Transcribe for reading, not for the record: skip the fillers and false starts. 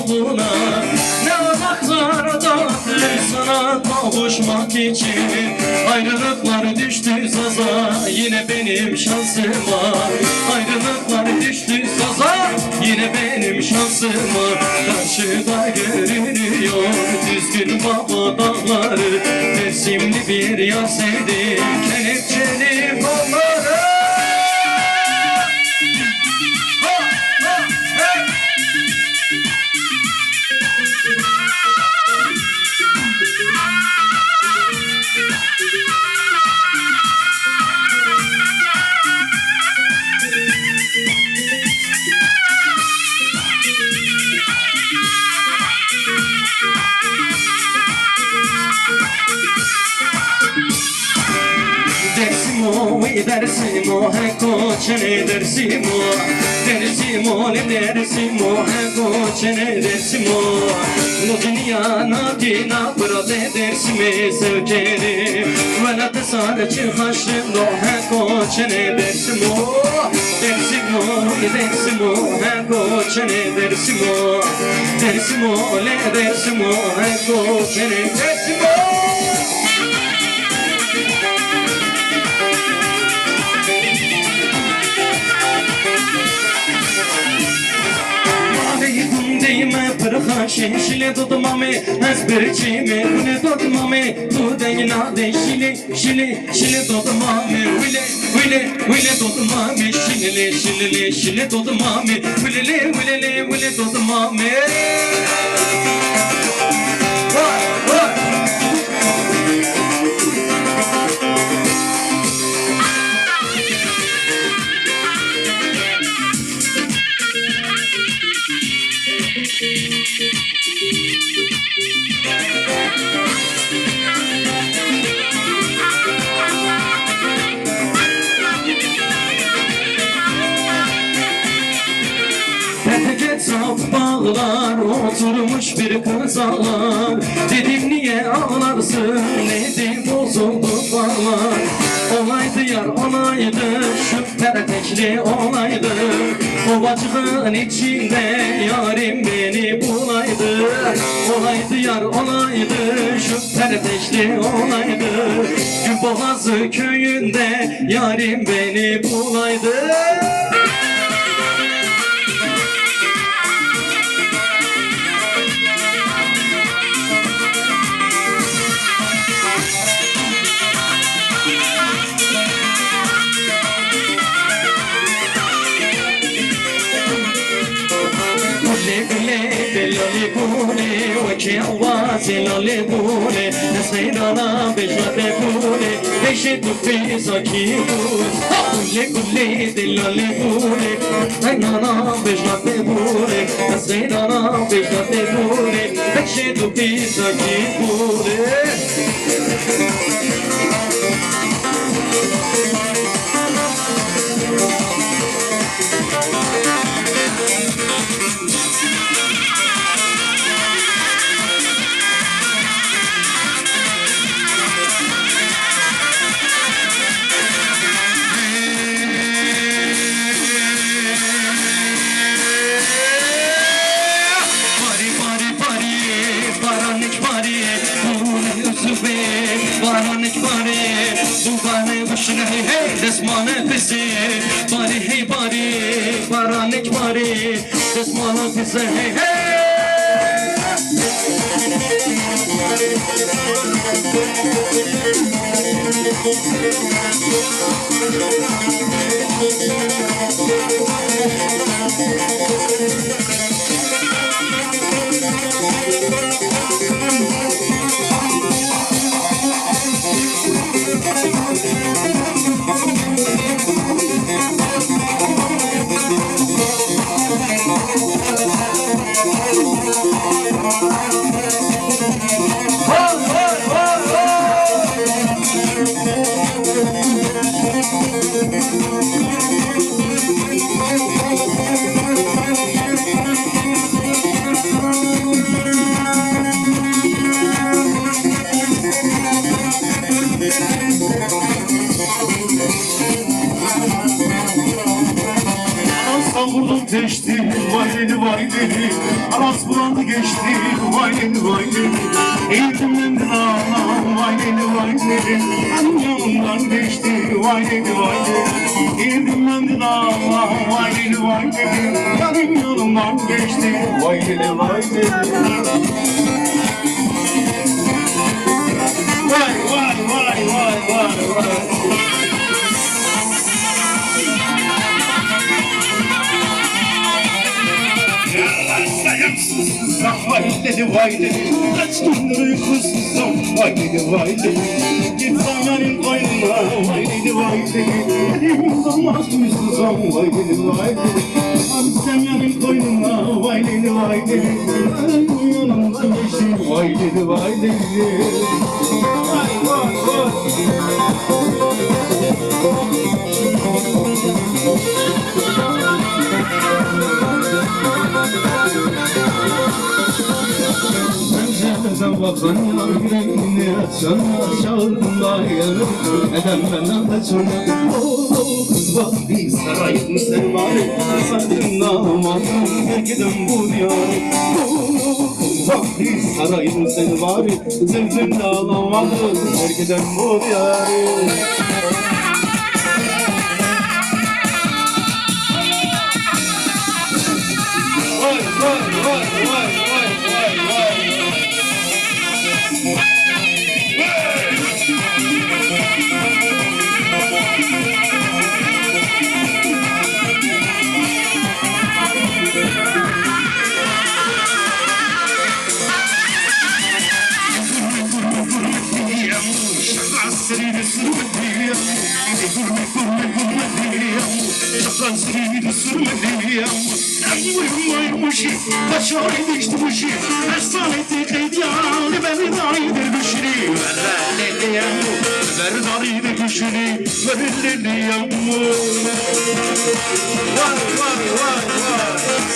yoluna. Ne uzaklarda sana kavuşmak için. Ayrılıklar düştü saza yine benim şansıma. Ayrılıklar düştü saza yine benim şansıma. Karşıda görünüyor düzgün baba dağları. Mevsimli bir yar sevdim kelepçeli kolları. Dersimo heko çene dersimo dersimo ne dersimo heko çene dersimo no dünya nadina brade dersime sevkeri vela tesarçı haşrım no heko çene dersimo dersimo heko çene dersimo dersimo le dersimo heko çene dersimo. Şile tutmamı ezberçimi ne tutmamı tu dengina de şile tutmamı vile tutmamı şile tutmamı vile tutmamı. Saf bağlar oturmuş bir kız ağlar. Dedim niye ağlarsın neydi bozuldu bağlar. Olaydı yar olaydı şu pertekli olaydı. Ovacığın içinde yarim beni bulaydı. Olaydı yar olaydı şu pertekli olaydı. Gülboğazı köyünde yarim beni bulaydı. Che avvasi non le pure, ne sei dalla bella te pure, esce tu pesa chi pure, le della le pure, sei dalla bella te pure, ne sei dalla bella te pure, esce tu pesa chi pure. Desmane pisi, bari hey bari, baranek bari, desmane pisi hey hey. Aman vurdum teşti, vay dedi vay dedi. Aras bulandı geçti, vay dedi vay dedi. Eğildim ben de ağlam, vay dedi vay dedi. Anım yanımdan geçti, vay dedi vay dedi. Eğildim ben de ağlam, vay dedi vay dedi. Anım yanımdan geçti, vay dedi vay dedi. Vay vay vay vay vay vay. Vay dedi vay dedi. Kaç gündür uykusuzum. Vay dedi vay dedi. Git zamanın koynuna. Vay dedi vay dedi. Elim olmaz huysuzum. Vay dedi vay dedi. Amcamın koynuna. Vay dedi vay dedi. Elim yanımdan geçti. Vay dedi vay dedi. Vay vay vay. Sen bakan yüreğini sana çağırdım da yarım neden benden kaçırdın? Kız bak bir sarayım sen var sakın almadın gergiden bu diyarı. Kız bak bir sarayım sen var zımzım dağlamadın gergiden bu diyarı. Vay vay vay vay vay vay vay. Vay vay vay vay.